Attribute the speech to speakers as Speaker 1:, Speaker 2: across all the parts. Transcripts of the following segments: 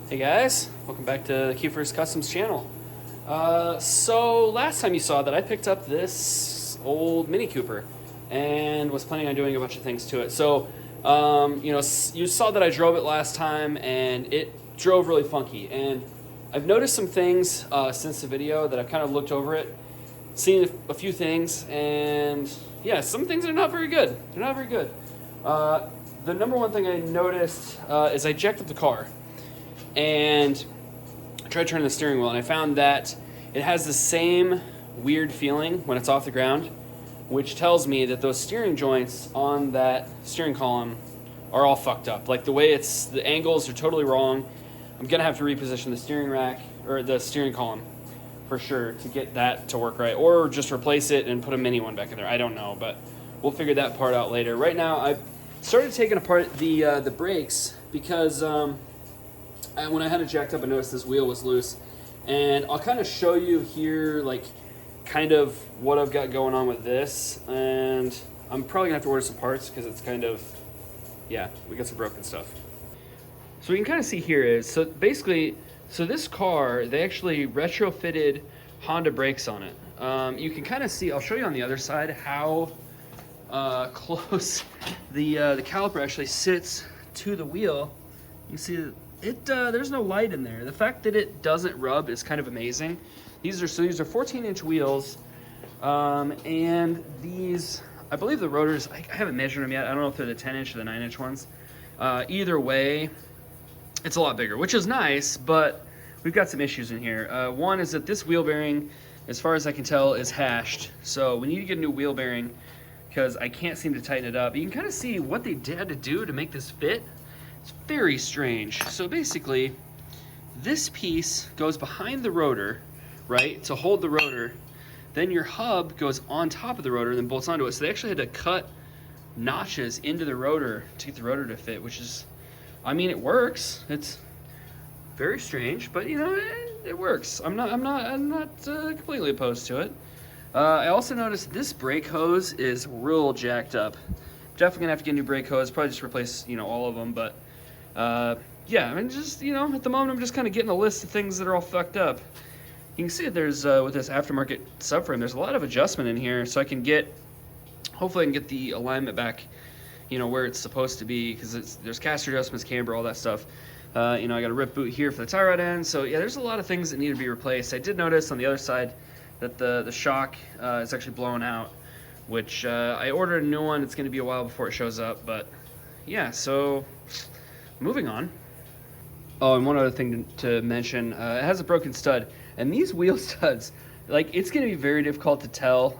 Speaker 1: Hey guys, welcome back to the Keefer's Customs channel. So last time you saw that I picked up this old Mini Cooper and was planning on doing a bunch of things to it. So, you saw that I drove it last time and it drove really funky. And I've noticed some things since the video that I've kind of looked over it, seen a few things, and yeah, some things are not very good. They're not very good. The number one thing I noticed is I jacked up the car. And I tried turning the steering wheel, and I found that it has the same weird feeling when it's off the ground, which tells me that those steering joints on that steering column are all fucked up. Like the angles are totally wrong. I'm gonna have to reposition the steering rack or the steering column for sure to get that to work right, or just replace it and put a mini one back in there. I don't know, but we'll figure that part out later. Right now, I've started taking apart the brakes because. When I had it jacked up, I noticed this wheel was loose, and I'll kind of show you here, like, kind of what I've got going on with this, and I'm probably gonna have to order some parts because it's kind of, yeah, we got some broken stuff. So we can kind of see here is, so basically, so this car, they actually retrofitted Honda brakes on it. You can kind of see, I'll show you on the other side how close the caliper actually sits to the wheel. You can see there's no light in there. The fact that it doesn't rub is kind of amazing. These are 14-inch wheels, and these, I believe the rotors, I haven't measured them yet. I don't know if they're the 10-inch or the 9-inch ones. Either way, it's a lot bigger, which is nice, but we've got some issues in here. One is that this wheel bearing, as far as I can tell, is hashed. So we need to get a new wheel bearing because I can't seem to tighten it up. You can kind of see what they had to do to make this fit. It's very strange. So basically, this piece goes behind the rotor, right, to hold the rotor. Then your hub goes on top of the rotor and then bolts onto it. So they actually had to cut notches into the rotor to get the rotor to fit, which is, I mean, it works. It's very strange, but you know, it works. I'm not completely opposed to it. I also noticed this brake hose is real jacked up. Definitely gonna have to get a new brake hose. Probably just replace, all of them, but. Yeah, I mean, just, at the moment I'm just kind of getting a list of things that are all fucked up. You can see that there's, with this aftermarket subframe, there's a lot of adjustment in here, so hopefully I can get the alignment back, where it's supposed to be, because there's caster adjustments, camber, all that stuff. I got a rip boot here for the tie rod end, so yeah, there's a lot of things that need to be replaced. I did notice on the other side that the shock is actually blown out, which I ordered a new one. It's going to be a while before it shows up, but yeah, so... Moving on. Oh, and one other thing to mention, it has a broken stud, and these wheel studs, like, it's going to be very difficult to tell,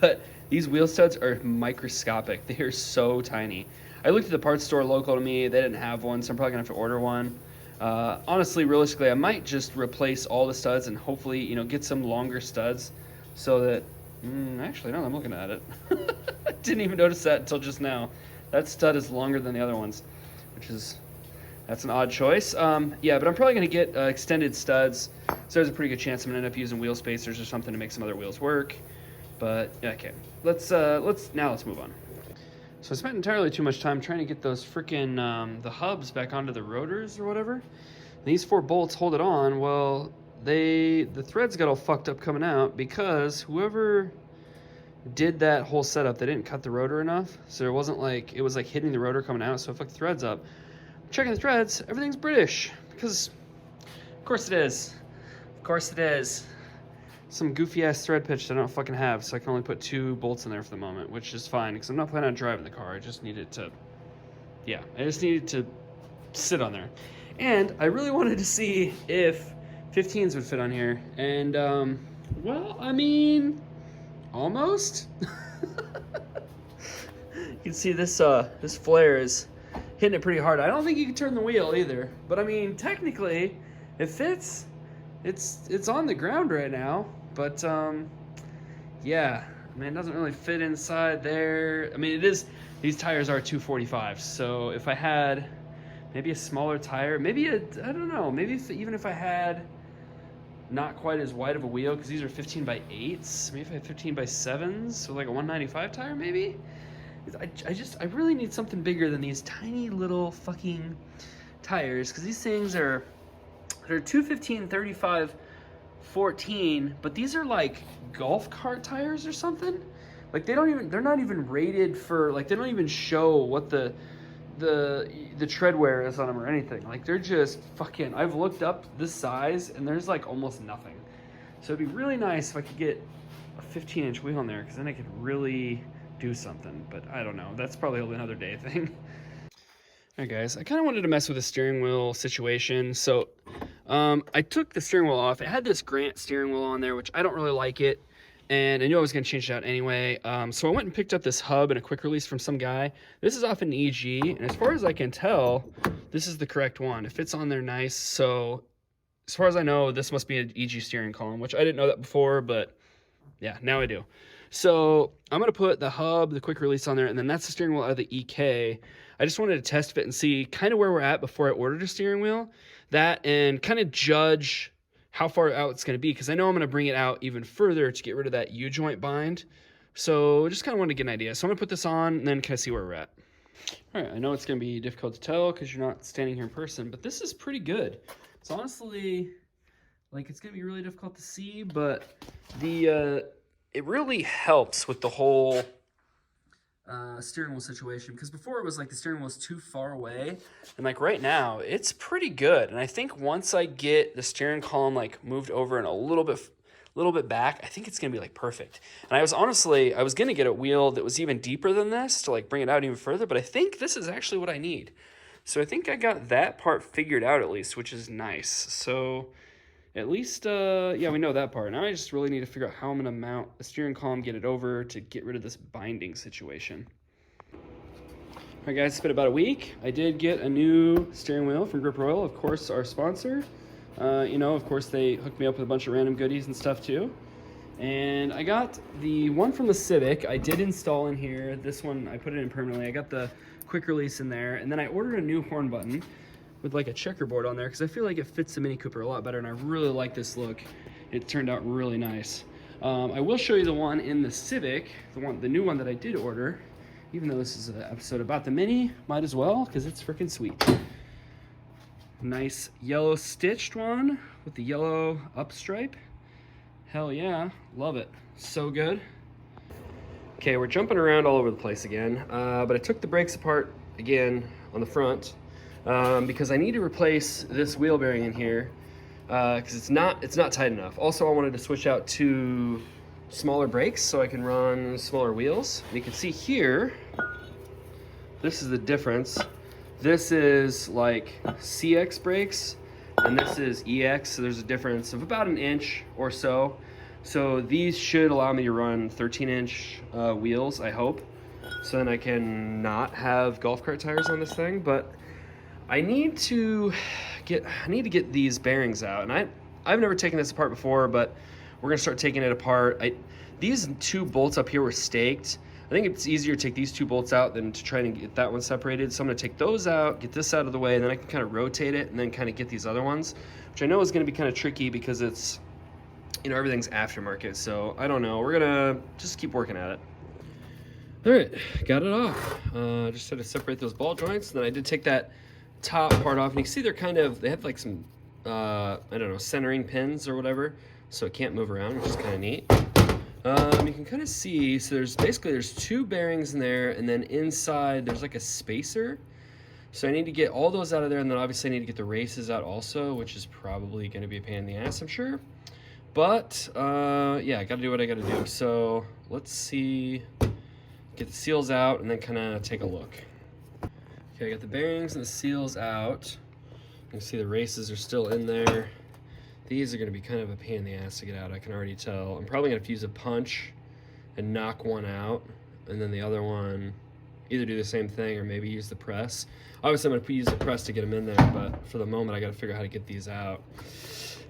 Speaker 1: but these wheel studs are microscopic. They are so tiny. I looked at the parts store local to me. They didn't have one, so I'm probably going to have to order one. Honestly, realistically, I might just replace all the studs and hopefully, get some longer studs so that, actually, no, I'm looking at it. I didn't even notice that until just now. That stud is longer than the other ones. That's an odd choice. Yeah, but I'm probably going to get extended studs, so there's a pretty good chance I'm going to end up using wheel spacers or something to make some other wheels work. But yeah, okay, let's move on. So I spent entirely too much time trying to get those freaking the hubs back onto the rotors or whatever. These 4 bolts hold it on. Well, the threads got all fucked up coming out because whoever did that whole setup, they didn't cut the rotor enough, so it wasn't like, it was like hitting the rotor coming out, so it fucked the threads up. Checking the threads, everything's British, because of course it is. Of course it is. Some goofy ass thread pitch that I don't fucking have, so I can only put 2 bolts in there for the moment, which is fine, because I'm not planning on driving the car. I just needed to sit on there. And I really wanted to see if 15s would fit on here, and well, I mean, almost. You can see this this flare is hitting it pretty hard. I don't think you can turn the wheel either, but I mean, technically it fits. It's on the ground right now, but yeah, I mean, it doesn't really fit inside there. I mean, these tires are 245, so if I had maybe a smaller tire, maybe I don't know, maybe even if I had not quite as wide of a wheel, because these are 15 by 8s. Maybe if I had 15 by 7s, so like a 195 tire maybe. I really need something bigger than these tiny little fucking tires, because these things are, they're 215, 35, 14, but these are like golf cart tires or something. Like they're not even rated for, like they don't even show what the tread wear is on them or anything. Like they're just fucking, I've looked up this size and there's like almost nothing. So it'd be really nice if I could get a 15-inch wheel on there, because then I could really do something. But I don't know, that's probably another day thing. All right, guys, I kind of wanted to mess with the steering wheel situation. So I took the steering wheel off. It had this Grant steering wheel on there, which I don't really like it. And I knew I was going to change it out anyway. So I went and picked up this hub and a quick release from some guy. This is off an EG. And as far as I can tell, this is the correct one. It fits on there nice. So as far as I know, this must be an EG steering column, which I didn't know that before, but yeah, now I do. So I'm going to put the hub, the quick release on there, and then that's the steering wheel out of the EK. I just wanted to test fit and see kind of where we're at before I ordered a steering wheel. That, and kind of judge how far out it's going to be, because I know I'm going to bring it out even further to get rid of that U-joint bind. So just kind of wanted to get an idea. So I'm going to put this on and then kind of see where we're at. All right, I know it's going to be difficult to tell because you're not standing here in person, but this is pretty good. It's honestly, like, it's going to be really difficult to see, but it really helps with the whole steering wheel situation, because before it was like the steering wheel was too far away, and like right now it's pretty good. And I think once I get the steering column like moved over and a little bit back, I think it's gonna be like perfect. And I was gonna get a wheel that was even deeper than this to like bring it out even further, but I think this is actually what I need. So I think I got that part figured out at least, which is nice. So at least, yeah, we know that part. Now I just really need to figure out how I'm going to mount the steering column, get it over to get rid of this binding situation. All right, guys, it's been about a week. I did get a new steering wheel from Grip Royal, of course, our sponsor. You know, of course, they hooked me up with a bunch of random goodies and stuff, too. And I got the one from the Civic. I did install in here. This one, I put it in permanently. I got the quick release in there. And then I ordered a new horn button with like a checkerboard on there, because I feel like it fits the Mini Cooper a lot better, and I really like this look. It turned out really nice. I will show you the one in the Civic, the new one that I did order. Even though this is an episode about the Mini, might as well, because it's freaking sweet. Nice yellow stitched one with the yellow up stripe. Hell yeah, love it. So good. Okay, we're jumping around all over the place again, but I took the brakes apart again on the front. Because I need to replace this wheel bearing in here, because it's not tight enough. Also, I wanted to switch out to smaller brakes so I can run smaller wheels. And you can see here, this is the difference. This is like CX brakes, and this is EX, so there's a difference of about an inch or so. So these should allow me to run 13-inch wheels, I hope. So then I can not have golf cart tires on this thing, but I need to get these bearings out, and I've never taken this apart before, but we're gonna start taking it apart. These two bolts up here were staked. I think it's easier to take these two bolts out than to try and get that one separated. So I'm gonna take those out, get this out of the way, and then I can kind of rotate it and then kind of get these other ones, which I know is gonna be kind of tricky because it's, you know, everything's aftermarket. So I don't know. We're gonna just keep working at it. All right, got it off. Just had to separate those ball joints, and then I did take that top part off, and you can see they have like some I don't know, centering pins or whatever, so it can't move around, which is kind of neat. You can kind of see, so there's two bearings in there, and then inside there's like a spacer. So I need to get all those out of there, and then obviously I need to get the races out also, which is probably going to be a pain in the ass, I'm sure. But yeah, I got to do what I got to do. So let's see, get the seals out, and then kind of take a look. Okay, I got the bearings and the seals out. You can see the races are still in there. These are going to be kind of a pain in the ass to get out, I can already tell. I'm probably going to have to use a punch and knock one out, and then the other one either do the same thing or maybe use the press. Obviously, I'm going to use the press to get them in there, but for the moment, I got to figure out how to get these out.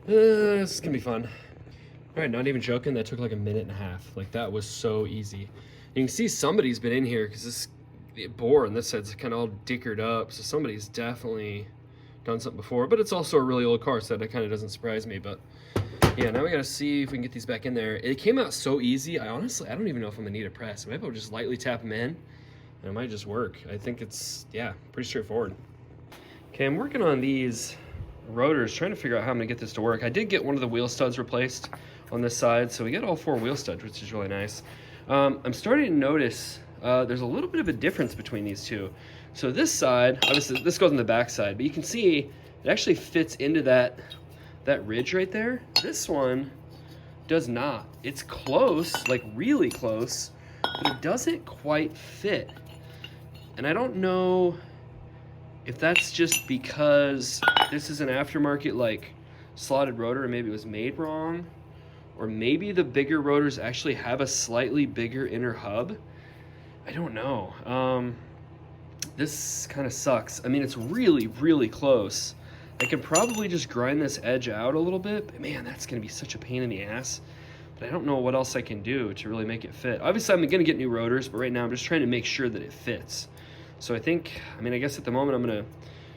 Speaker 1: This is going to be fun. All right, not even joking, that took like a minute and a half. Like, that was so easy. You can see somebody's been in here because this bore on this side's kind of all dickered up, so somebody's definitely done something before, but it's also a really old car, so that kind of doesn't surprise me. But yeah, now we got to see if we can get these back in there. It came out so easy. I don't even know if I'm gonna need a press. Maybe I'll just lightly tap them in, and it might just work. I think it's, yeah, pretty straightforward. Okay, I'm working on these rotors, trying to figure out how I'm gonna get this to work. I did get one of the wheel studs replaced on this side, so we get all 4 wheel studs, which is really nice. I'm starting to notice there's a little bit of a difference between these two. So this side, obviously this goes on the back side, but you can see it actually fits into that ridge right there. This one does not. It's close, like really close, but it doesn't quite fit. And I don't know if that's just because this is an aftermarket like slotted rotor and maybe it was made wrong, or maybe the bigger rotors actually have a slightly bigger inner hub. I don't know. This kind of sucks. I mean, it's really, really close. I could probably just grind this edge out a little bit, but man, that's gonna be such a pain in the ass. But I don't know what else I can do to really make it fit. Obviously, I'm gonna get new rotors, but right now I'm just trying to make sure that it fits. So I guess at the moment I'm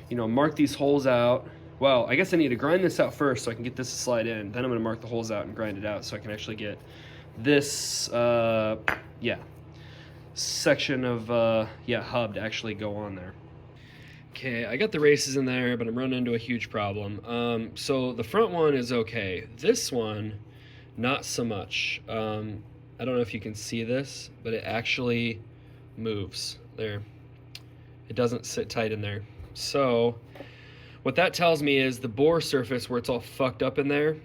Speaker 1: gonna, mark these holes out. Well, I guess I need to grind this out first so I can get this to slide in. Then I'm gonna mark the holes out and grind it out so I can actually get this, section of, hub to actually go on there. Okay, I got the races in there, but I'm running into a huge problem. So the front one is okay. This one, not so much. I don't know if you can see this, but it actually moves there. It doesn't sit tight in there. So what that tells me is the bore surface where it's all fucked up in there,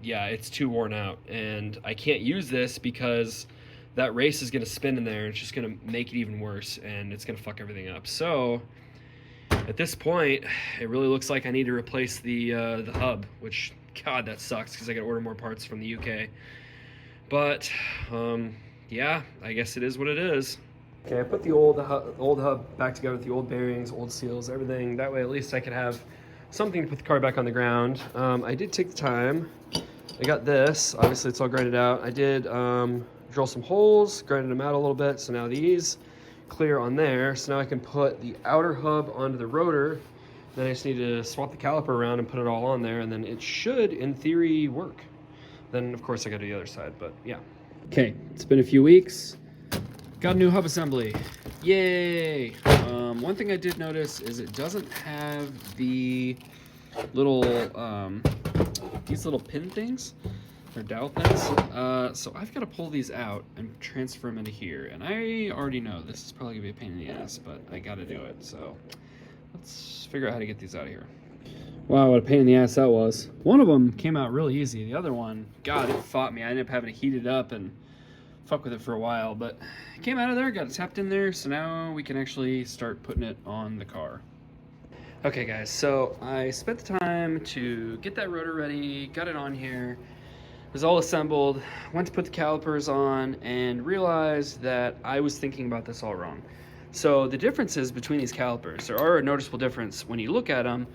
Speaker 1: it's too worn out. And I can't use this because that race is gonna spin in there and it's just gonna make it even worse and it's gonna fuck everything up. So at this point, it really looks like I need to replace the hub, which, God, that sucks because I gotta order more parts from the UK. But I guess it is what it is. Okay, I put the old hub back together with the old bearings, old seals, everything. That way at least I could have something to put the car back on the ground. I did take the time. I got this. Obviously, it's all grinded out. I did drill some holes, grinded them out a little bit. So now these clear on there. So now I can put the outer hub onto the rotor. Then I just need to swap the caliper around and put it all on there. And then it should, in theory, work. Then, of course, I got to do the other side. But, yeah. Okay, it's been a few weeks. Got a new hub assembly. Yay! One thing I did notice is it doesn't have the little, these little pin things, or dowel pins. So I've got to pull these out and transfer them into here. And I already know this is probably going to be a pain in the ass, but I got to do it. So let's figure out how to get these out of here. Wow, what a pain in the ass that was. One of them came out really easy. The other one, God, it fought me. I ended up having to heat it up and fuck with it for a while, but it came out of there, got it tapped in there, so now we can actually start putting it on the car. Okay guys, so I spent the time to get that rotor ready, got it on here, it was all assembled, went to put the calipers on, and realized that I was thinking about this all wrong. So the differences between these calipers, there are a noticeable difference when you look at them.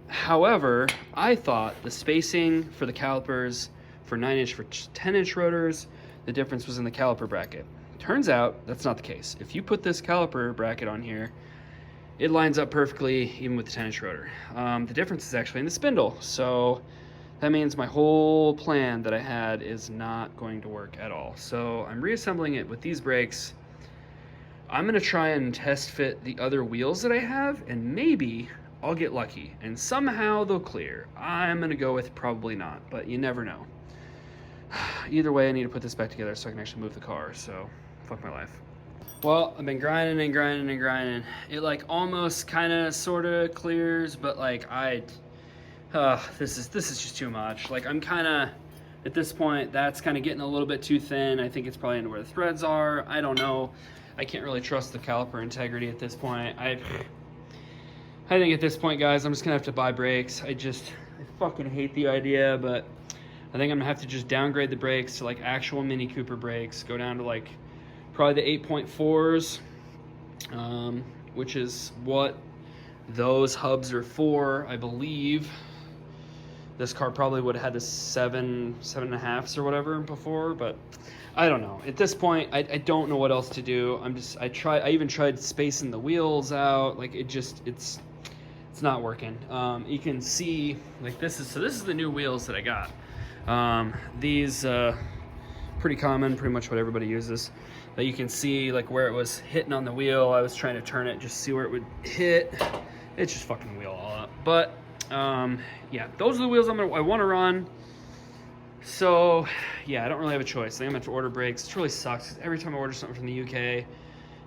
Speaker 1: However, I thought the spacing for the calipers for 9-inch for 10-inch rotors, the difference was in the caliper bracket. Turns out that's not the case. If you put this caliper bracket on here, it lines up perfectly even with the 10-inch rotor. The difference is actually in the spindle. So that means my whole plan that I had is not going to work at all. So I'm reassembling it with these brakes. I'm gonna try and test fit the other wheels that I have, and maybe I'll get lucky and somehow they'll clear. I'm gonna go with probably not, but you never know. Either way, I need to put this back together so I can actually move the car, so fuck my life. Well, I've been grinding and grinding and grinding. It like almost kind of sort of clears, but like this is just too much. Like I'm kind of, at this point, that's kind of getting a little bit too thin. I think it's probably into where the threads are. I don't know. I can't really trust the caliper integrity at this point. I think at this point, guys, I'm just gonna have to buy brakes. I fucking hate the idea, but I think I'm gonna have to just downgrade the brakes to like actual Mini Cooper brakes, go down to like probably the 8.4s, which is what those hubs are for, I believe. This car probably would have had the 7.5s or whatever before, but I don't know. At this point, I don't know what else to do. I even tried spacing the wheels out. Like it's not working. You can see like this is the new wheels that I got. These pretty common, pretty much what everybody uses. But you can see like where it was hitting on the wheel. I was trying to turn it just to see where it would hit. It's just fucking the wheel all up. But yeah, those are the wheels I want to run. So yeah, I don't really have a choice. I think I'm gonna have to order brakes. It really sucks. Every time I order something from the UK,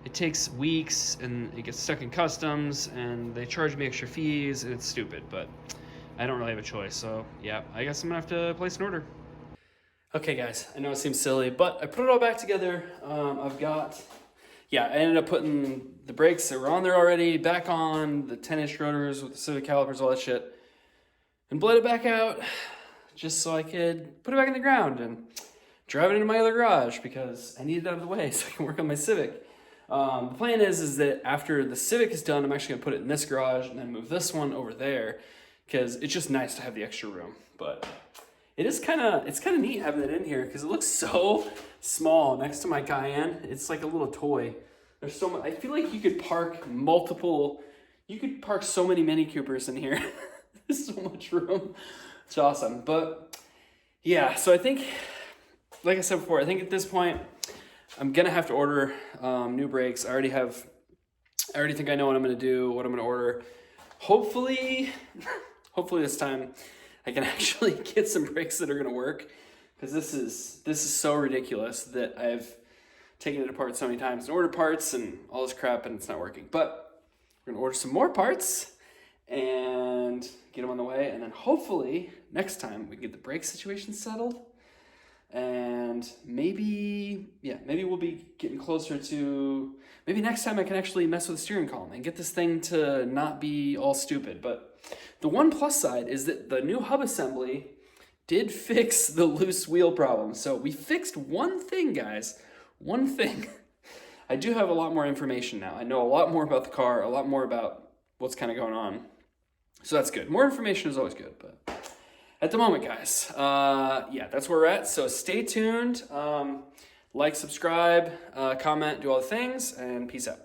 Speaker 1: it takes weeks and it gets stuck in customs and they charge me extra fees and it's stupid, but I don't really have a choice. So yeah, I guess I'm gonna have to place an order. Okay guys, I know it seems silly, but I put it all back together. I ended up putting the brakes that were on there already back on, the 10-inch rotors with the Civic calipers, all that shit, and bled it back out just so I could put it back in the ground and drive it into my other garage because I need it out of the way so I can work on my Civic. The plan is that after the Civic is done, I'm actually gonna put it in this garage and then move this one over there because it's just nice to have the extra room. But it's kind of neat having it in here because it looks so small next to my Cayenne. It's like a little toy. There's so much. I feel like you could park so many Mini Coopers in here. There's so much room. It's awesome. But yeah, so I think, like I said before, I think at this point I'm gonna have to order new brakes. I already think I know what I'm gonna do, what I'm gonna order. Hopefully this time I can actually get some brakes that are gonna work, because this is so ridiculous that I've taken it apart so many times and ordered parts and all this crap and it's not working. But we're gonna order some more parts and get them on the way, and then hopefully next time we can get the brake situation settled, and maybe we'll be getting closer to, maybe next time I can actually mess with the steering column and get this thing to not be all stupid. But the one plus side is that the new hub assembly did fix the loose wheel problem. So we fixed one thing, guys, one thing. I do have a lot more information now. I know a lot more about the car, a lot more about what's kind of going on. So that's good. More information is always good, but at the moment, guys, yeah, that's where we're at. So stay tuned, like, subscribe, comment, do all the things, and peace out.